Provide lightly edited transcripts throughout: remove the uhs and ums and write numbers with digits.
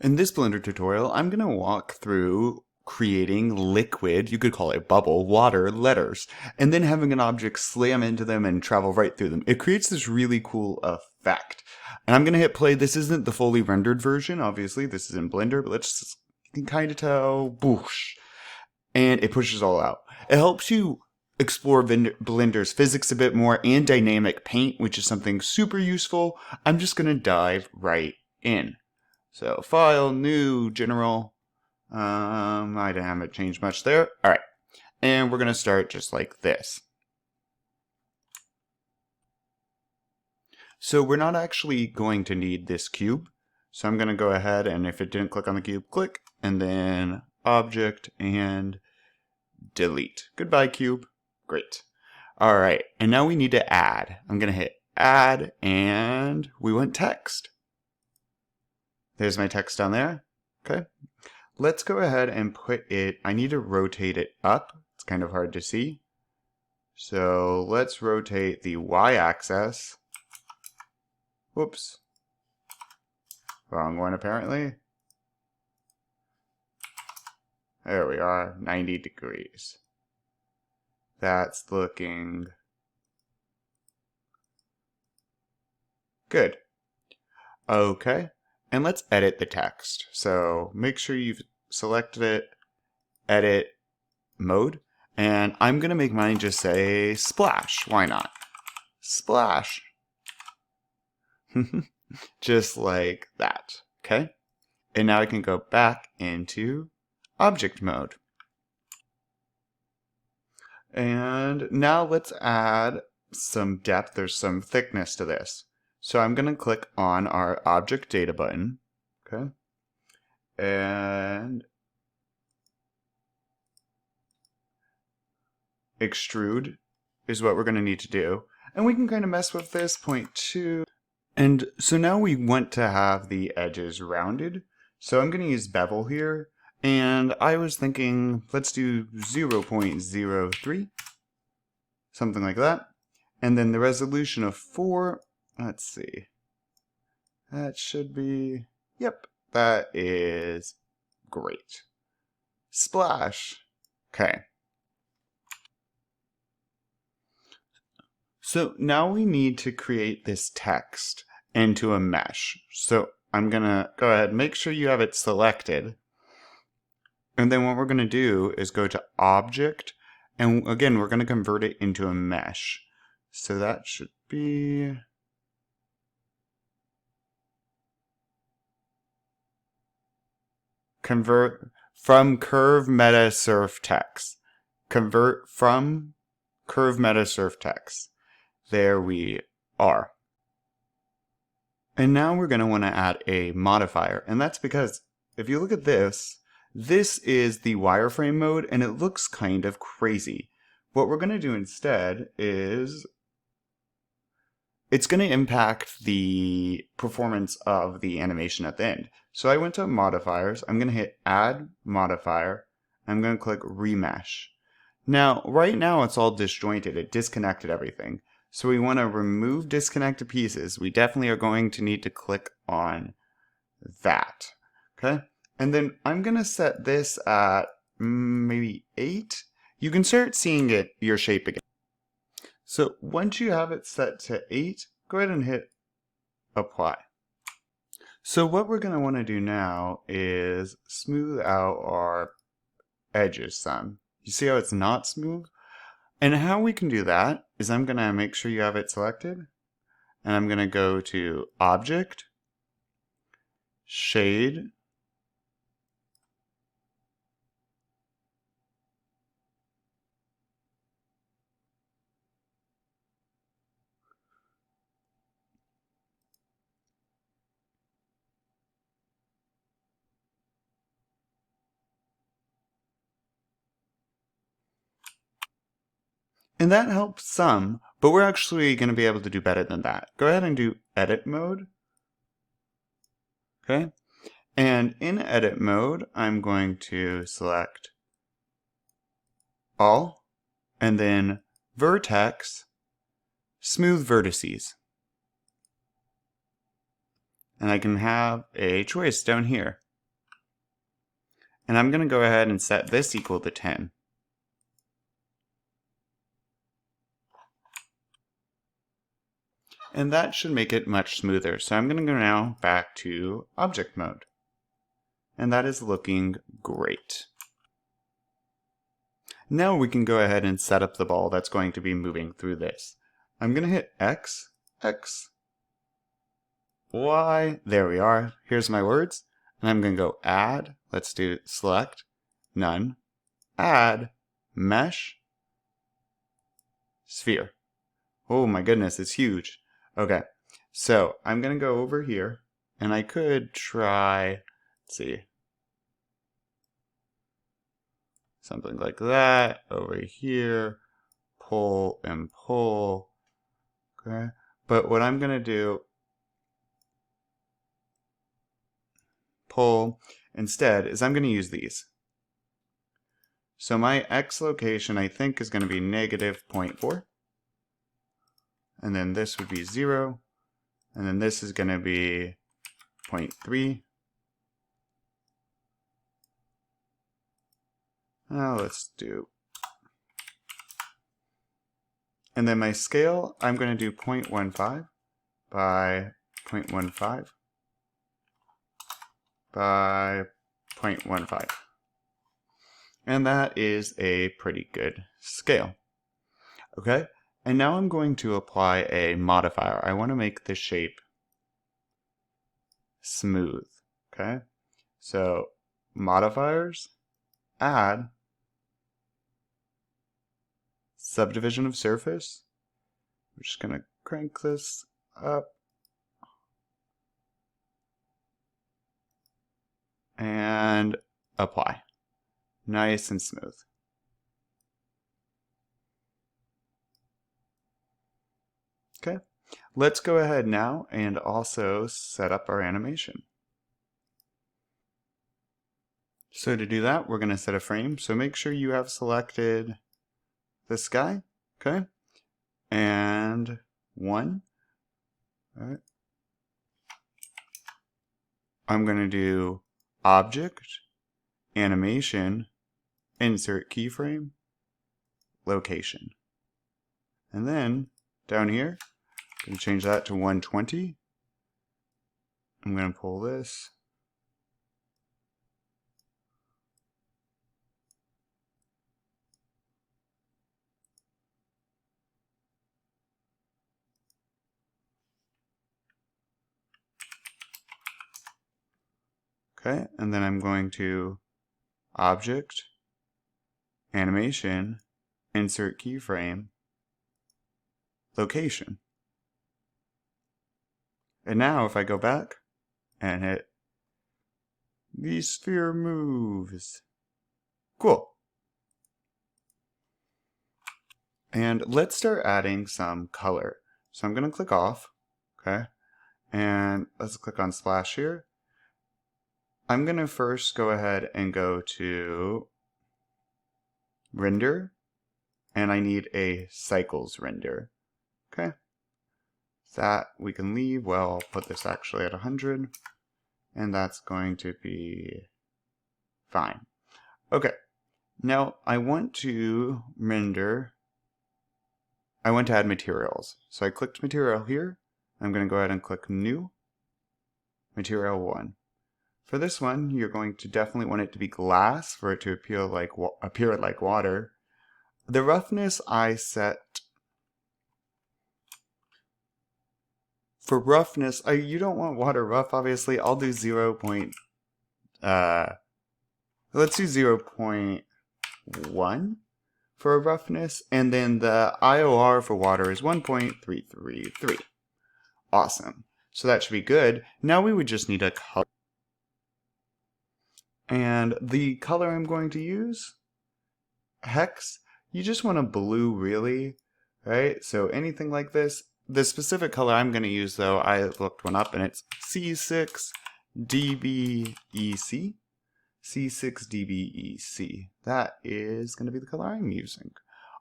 In this Blender tutorial, I'm going to walk through creating liquid, you could call it bubble, water letters, and then having an object slam into them and travel right through them. It creates this really cool effect. And I'm going to hit play. This isn't the fully rendered version, obviously. This is in Blender, but you can kind of tell, boosh. And it pushes all out. It helps you explore Blender's physics a bit more and dynamic paint, which is something super useful. I'm just going to dive right in. So file, new, general. I haven't changed much there. All right. And we're going to start just like this. So we're not actually going to need this cube. So I'm going to go ahead and if it didn't click on the cube, click, and then object and delete. Goodbye, cube. Great. All right. And now we need to add. I'm going to hit add and we want text. There's my text down there. Okay. Let's go ahead and put it, I need to rotate it up. It's kind of hard to see. So let's rotate the y-axis. Whoops. Wrong one apparently. There we are, 90 degrees. That's looking good. Okay. And let's edit the text. So make sure you've selected it, edit mode, and I'm going to make mine just say splash. Why not? Splash. Just like that. Okay. And now I can go back into object mode. And now let's add some depth or some thickness to this. So I'm going to click on our object data button, okay? And extrude is what we're going to need to do. And we can kind of mess with this, 0.2. And so now we want to have the edges rounded. So I'm going to use bevel here. And I was thinking, let's do 0.03, something like that. And then the resolution of 4. Let's see. That should be, yep, that is great. Splash. Okay. So now we need to create this text into a mesh. So I'm going to go ahead and make sure you have it selected. And then what we're going to do is go to Object. And again, we're going to convert it into a mesh. So that should be... Convert from curve meta surf text. Convert from curve meta surf text. There we are. And now we're going to want to add a modifier. And that's because if you look at this, this is the wireframe mode and it looks kind of crazy. What we're going to do instead is it's going to impact the performance of the animation at the end. So I went to modifiers. I'm going to hit add modifier. I'm going to click remesh. Now, right now it's all disjointed. It disconnected everything. So we want to remove disconnected pieces. We definitely are going to need to click on that. Okay. And then I'm going to set this at maybe 8. You can start seeing your shape again. So once you have it set to 8, go ahead and hit apply. So what we're going to want to do now is smooth out our edges some. You see how it's not smooth? And how we can do that is I'm going to make sure you have it selected. And I'm going to go to Object, Shade, and that helps some, but we're actually going to be able to do better than that. Go ahead and do edit mode. Okay. And in edit mode, I'm going to select all and then vertex, smooth vertices. And I can have a choice down here. And I'm going to go ahead and set this equal to 10. And that should make it much smoother. So I'm going to go now back to object mode. And that is looking great. Now we can go ahead and set up the ball that's going to be moving through this. I'm going to hit X, X, Y, there we are. Here's my words. And I'm going to go add, let's do select, none, add, mesh, sphere. Oh my goodness, it's huge. Okay, so I'm going to go over here, and I could try, let's see, something like that, over here, pull and pull, okay? But what I'm going to do, pull, instead, is I'm going to use these. So my X location, I think, is going to be negative 0.4. And then this would be 0. And then this is going to be 0.3. Now let's do... And then my scale, I'm going to do 0.15 by 0.15 by 0.15. And that is a pretty good scale. Okay, and now I'm going to apply a modifier. I want to make the shape smooth. Okay, so modifiers, add, subdivision of surface. We're just going to crank this up. And apply. Nice and smooth. Okay, let's go ahead now and also set up our animation. So to do that, we're going to set a frame. So make sure you have selected this guy, okay? And 1. All right. I'm going to do object, animation, insert keyframe, location. And then down here, I'm going to change that to 120. I'm going to pull this. Okay, and then I'm going to object, animation, insert keyframe, location. And now if I go back and hit the sphere moves. Cool. And let's start adding some color. So I'm going to click off, okay? And let's click on splash here. I'm going to first go ahead and go to render, and I need a cycles render, okay? That we can leave. Well, I'll put this actually at 100, and that's going to be fine. Okay, now I want to render, I want to add materials. So I clicked material here. I'm going to go ahead and click new, material 1. For this one, you're going to definitely want it to be glass for it to appear like water. The roughness I set... For roughness, you don't want water rough, obviously. I'll do 0. Let's do 0.1 for a roughness. And then the IOR for water is 1.333. Awesome. So that should be good. Now we would just need a color. And the color I'm going to use, hex, you just want a blue really, right? So anything like this. The specific color I'm going to use though, I looked one up and it's C6DBEC. C6DBEC. That is going to be the color I'm using.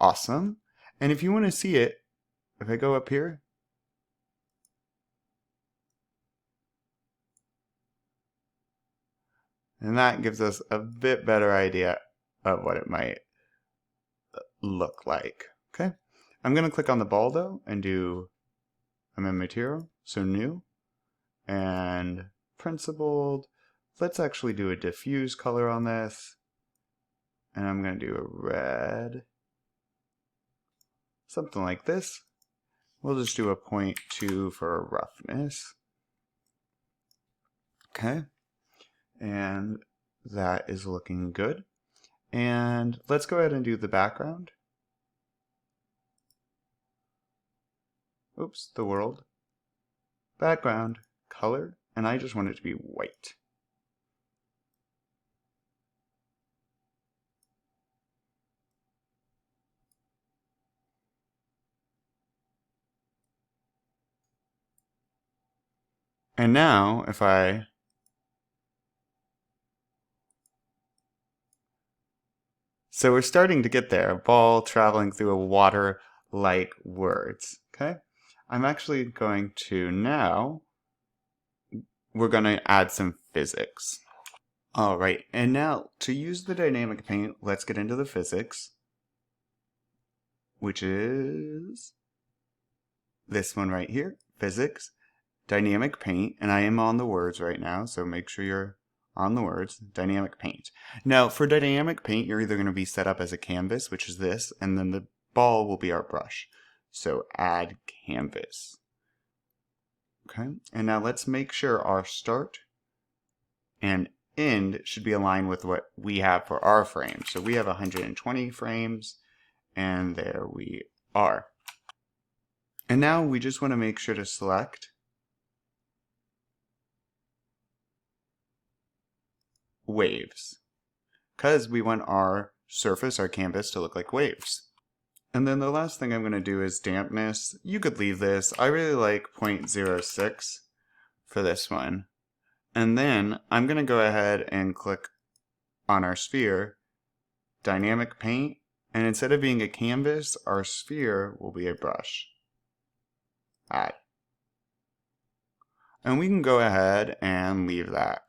Awesome. And if you want to see it, if I go up here, And that gives us a bit better idea of what it might look like. Okay, I'm going to click on the ball though and do, I'm in material, so new, and principled. Let's actually do a diffuse color on this. And I'm going to do a red. Something like this. We'll just do a 0.2 for roughness. Okay. And that is looking good. And let's go ahead and do the background. Oops, the world. Background, color, and I just want it to be white. And now, if so we're starting to get there, a ball traveling through a water like words, okay? I'm actually going to now, we're going to add some physics. All right, and now to use the dynamic paint, let's get into the physics, which is this one right here, physics, dynamic paint, and I am on the words right now, so make sure you're on the words, dynamic paint. Now, for dynamic paint, you're either going to be set up as a canvas, which is this, and then the ball will be our brush. So add canvas. Okay, and now let's make sure our start and end should be aligned with what we have for our frame. So we have 120 frames, and there we are. And now we just want to make sure to select waves, because we want our surface, our canvas, to look like waves. And then the last thing I'm going to do is dampness. You could leave this. I really like 0.06 for this one. And then I'm going to go ahead and click on our sphere, dynamic paint, and instead of being a canvas, our sphere will be a brush. Add. And we can go ahead and leave that.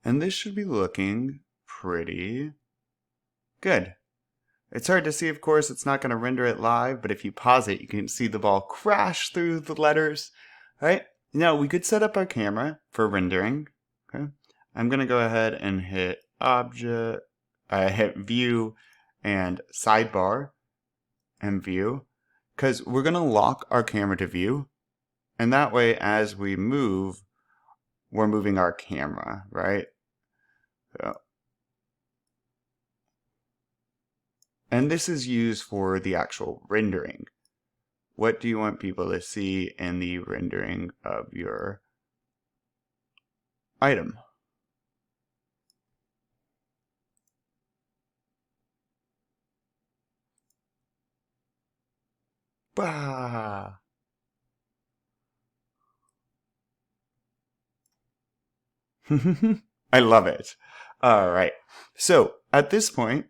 And this should be looking pretty good. It's hard to see, of course, it's not going to render it live, but if you pause it, you can see the ball crash through the letters. All right, now we could set up our camera for rendering. Okay, I'm going to go ahead and hit Object, hit View and Sidebar and View, because we're going to lock our camera to view, and that way as we move, we're moving our camera, right? So, and this is used for the actual rendering. What do you want people to see in the rendering of your item? Bah! I love it. All right. So at this point,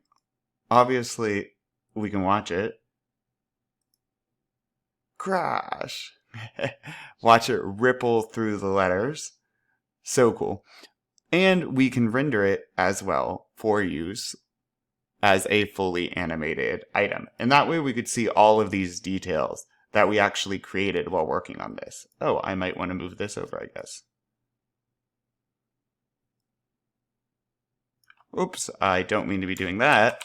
obviously, we can watch it. Crash. Watch it ripple through the letters. So cool. And we can render it as well for use as a fully animated item. And that way we could see all of these details that we actually created while working on this. Oh, I might want to move this over, I guess. Oops, I don't mean to be doing that.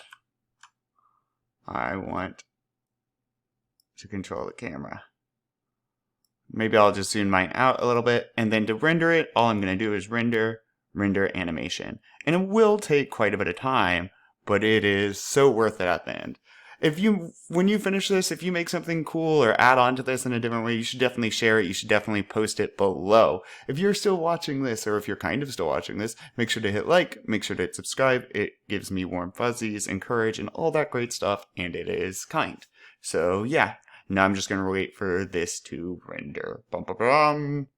I want to control the camera. Maybe I'll just zoom mine out a little bit, and then to render it, all I'm going to do is render animation. And it will take quite a bit of time, but it is so worth it at the end. When you finish this, if you make something cool or add on to this in a different way, you should definitely share it. You should definitely post it below. If you're still watching this, or if you're kind of still watching this, make sure to hit like, make sure to hit subscribe. It gives me warm fuzzies and courage and all that great stuff, and it is kind. So yeah, now I'm just going to wait for this to render. Bum, bum, bum.